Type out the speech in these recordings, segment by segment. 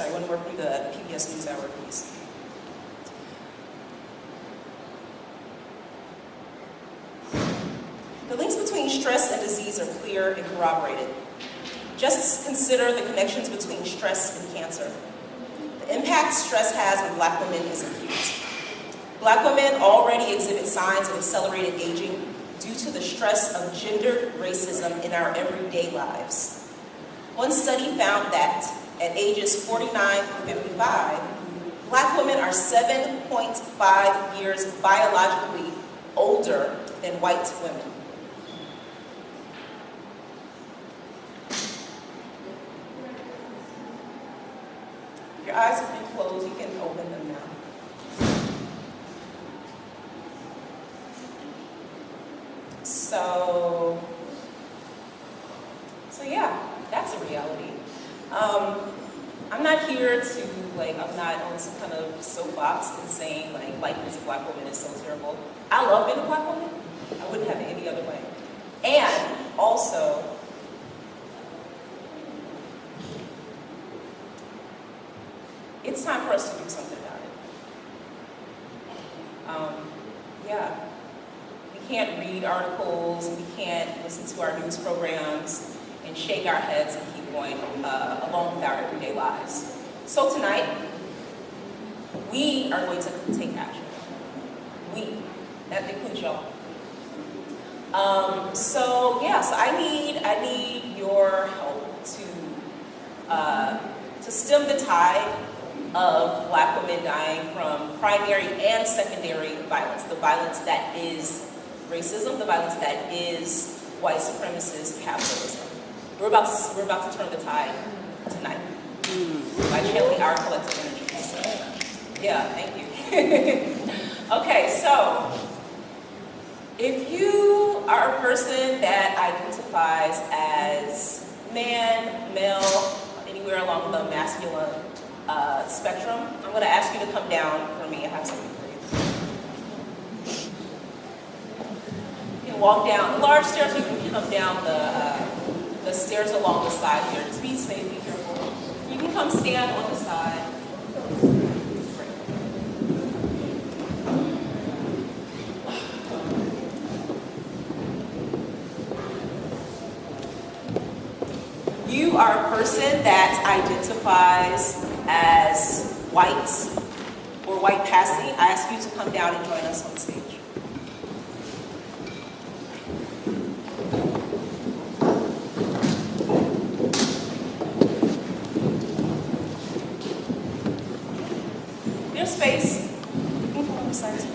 I want to work through the PBS NewsHour piece. The links between stress and disease are clear and corroborated. Just consider the connections between stress and cancer. The impact stress has on Black women is acute. Black women already exhibit signs of accelerated aging due to the stress of gendered racism in our everyday lives. One study found that at ages 49 to 55, Black women are 7.5 years biologically older than white women. If your eyes have been closed, you can open them now. So yeah, that's a reality. I'm not here to, I'm not on some kind of soapbox and saying, life as a Black woman is so terrible. I love being a Black woman. I wouldn't have it any other way. And also, it's time for us to do something about it. Yeah. We can't read articles, we can't listen to our news programs and shake our heads and keep going along with our everyday lives. So tonight, we are going to take action. That includes y'all. So I need your help to stem the tide of Black women dying from primary and secondary violence, the violence that is racism, the violence that is white supremacist capitalism. We're about to turn the tide tonight by channeling our collective energy. Yeah, thank you. Okay, so if you are a person that identifies as man, male, anywhere along the masculine spectrum, I'm going to ask you to come down for me. I have something for you. You can walk down the large stairs, you can come down the stairs along the side here. Just be safe, be careful. You can come stand on the side. You are a person that identifies as white or white passing. I ask you to come down and join us on stage. There's space. You can come on the side too.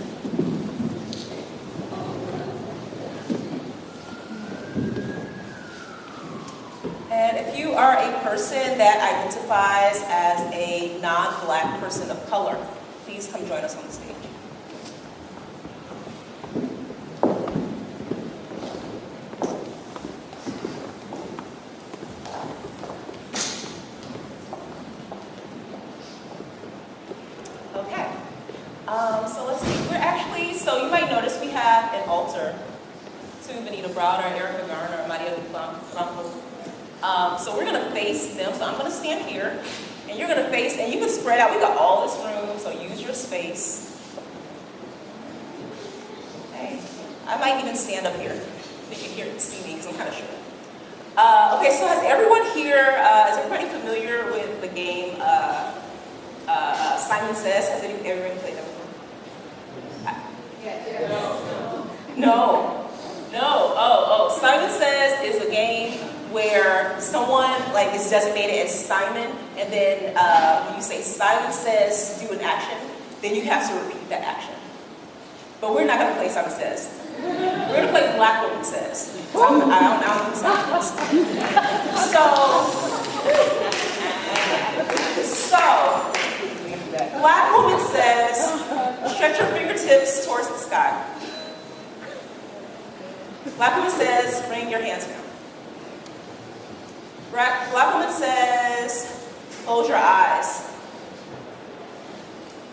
And if you are a person that identifies as a non-Black person of color, please come join us on the stage. Okay. So let's see. So you might notice we have an altar to Benita Browder, Erica Garner, Maria Blanco. So we're going to face them. So I'm going to stand here, and you're going to face, and you can spread out. We got all this room, so use your space. Okay. I might even stand up here so you can see me, because I'm kind of short. Okay, so is everybody familiar with the game Simon Says? Has everybody played that before? No. Simon Says is a game where someone is designated as Simon, and then when you say Simon Says, do an action, then you have to repeat that action. But we're not going to play Simon Says. We're going to play Black Woman Says. I don't know So, Black Woman Says, stretch your fingertips towards the sky. Black Woman Says, bring your hands down. Black Woman Says, close your eyes.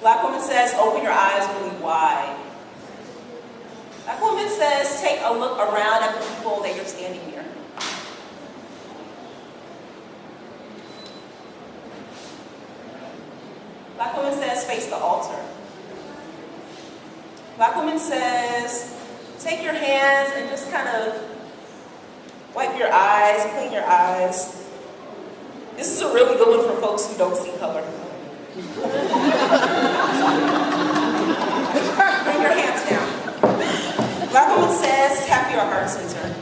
Black Woman Says, open your eyes really wide. Black Woman Says, take a look around at the people that you're standing near. Black woman says, face the altar. Black woman says, take your hands and just kind of wipe your eyes, clean your eyes. This is a really good one for folks who don't see color. Bring your hands down. Black woman says, tap your heart center.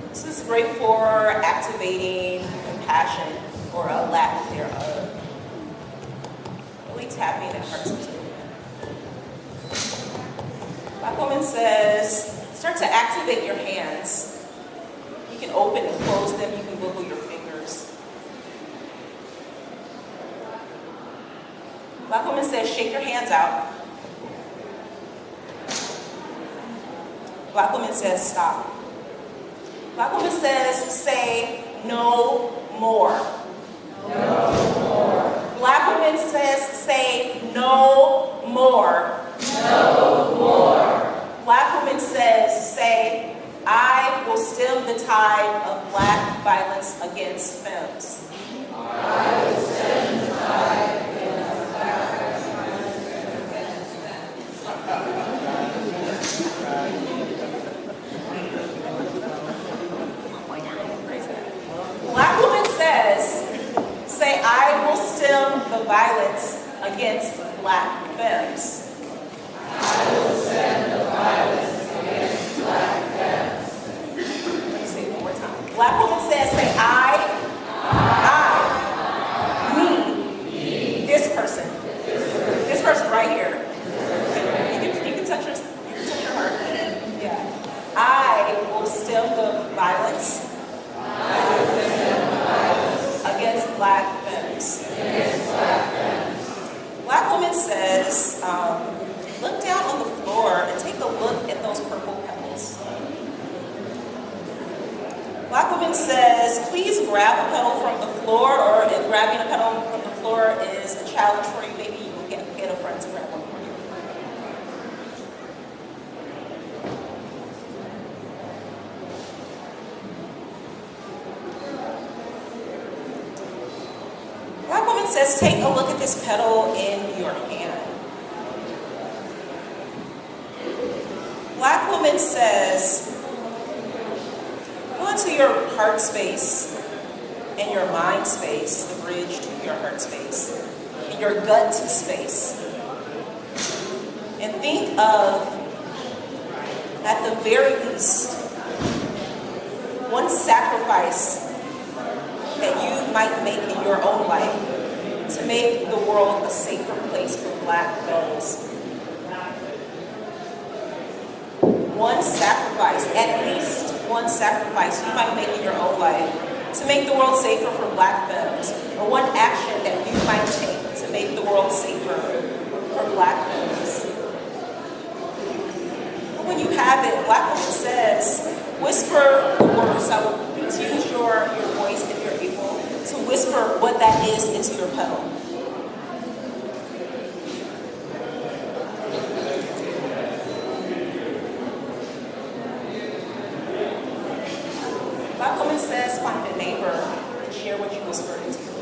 This is great for activating compassion or a lack thereof. Really tapping that heart center. Black woman says, start to activate your hands. You can open and close them. You can wiggle your fingers. Black woman says, shake your hands out. Black woman says, stop. Black woman says, say, no more. No more. Black woman says, say, no more. No more. Black woman says, say, I will stem the tide of black violence against femmes. I will stem the tide against black violence against femmes. Black woman says, say, I will stem the violence against black femmes. I will stem the violence against black femmes. Let me say it one more time. Black woman says, say, me, this person right here. You can touch your heart. Yeah. I will stem the violence against black femmes. Black woman says, look down on the floor and take a look at those purple petals. Black woman says, please grab a petal from the floor, or if grabbing a petal from the floor is a challenge for you, maybe you can get a friend to grab one for you. Black woman says, take a look at this petal in your hand. Black woman says, go into your heart space and your mind space, the bridge to your heart space, and your gut space. And think of, at the very least, one sacrifice that you might make in your own life to make the world a safer place for black femmes. One sacrifice, at least one sacrifice you might make in your own life to make the world safer for black femmes, or one action that you might take to make the world safer for black femmes. But when you have it, Black woman says, whisper the words. I will please use your voice if you're able to whisper what that is into your petal. Black woman says, find a neighbor and share what you whispered into your petal.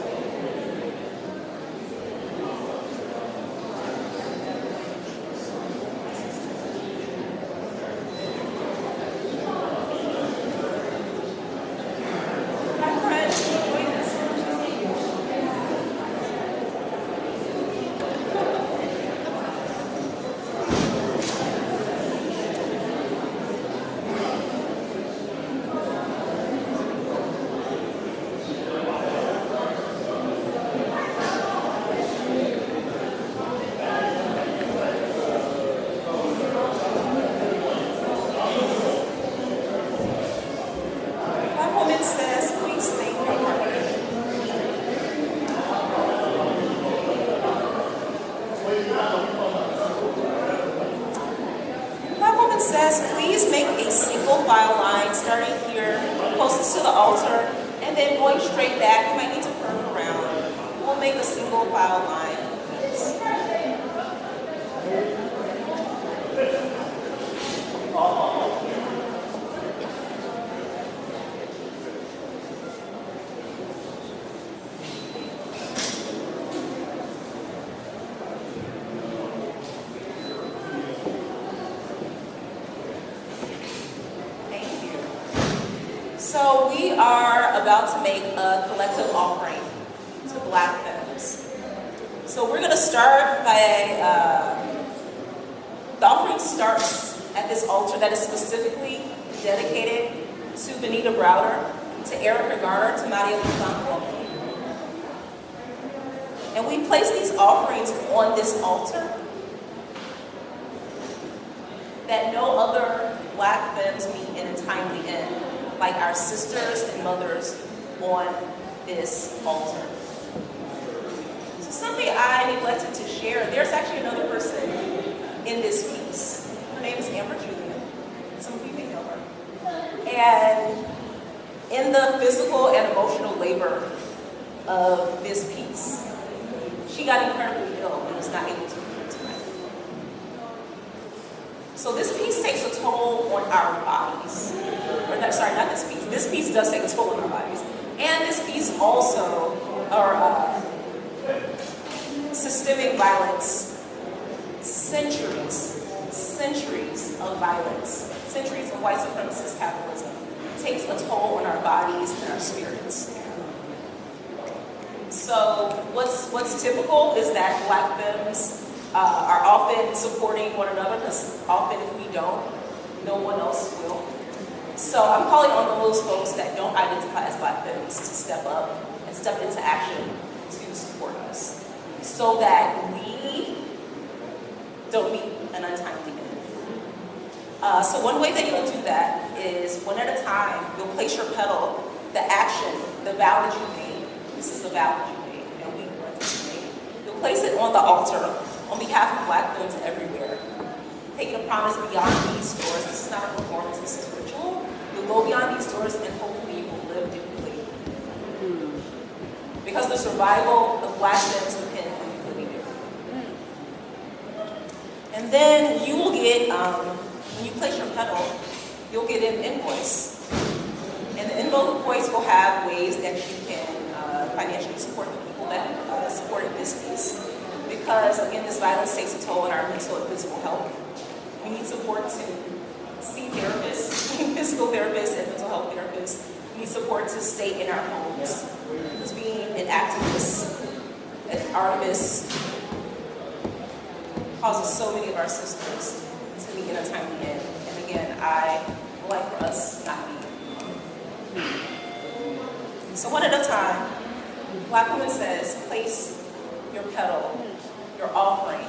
So we are about to make a collective offering to Black femmes. So we're going to start by, the offering starts at this altar that is specifically dedicated to Benita Browder, to Erica Garner, to Maria Lucanco. And we place these offerings on this altar that no other Black femmes meet in a timely end, like our sisters and mothers on this altar. So something I neglected to share, there's actually another person in this piece. Her name is Julian. Some of you may know her. And in the physical and emotional labor of this piece, she got incredibly ill and was not able to be here tonight. So this piece takes a toll on our bodies. Or not, sorry, not this piece. This piece does take a toll on our bodies. And this piece also, systemic violence, centuries of violence, centuries of white supremacist capitalism takes a toll on our bodies and our spirits. So what's typical is that Black femmes are often supporting one another, because often if we don't, no one else will. So I'm calling on those folks that don't identify as Black femmes to step up and step into action to support us, so that we don't meet an untimely end. So one way that you'll do that is, one at a time, you'll place your pedal, the action, the vow that you made. This is the vow that you made, and we want to make. You'll place it on the altar on behalf of Black femmes everywhere. Taking a promise beyond these doors. This is not a performance, this is ritual. You'll go beyond these doors and hopefully you will live differently. Because the survival of Black femmes depends on you living differently. And then you will get, when you place your pedal, you'll get an invoice. And the invoice will have ways that you can financially support the people that supported this piece. Because, again, this violence takes a toll on our mental and physical health. We need support to see therapists, physical therapists and mental health therapists. We need support to stay in our homes. Because being an activist, an artist, causes so many of our sisters to meet in a timely end. And again, I would like for us not to be. So one at a time, Black Woman says, place your pedal, your offering,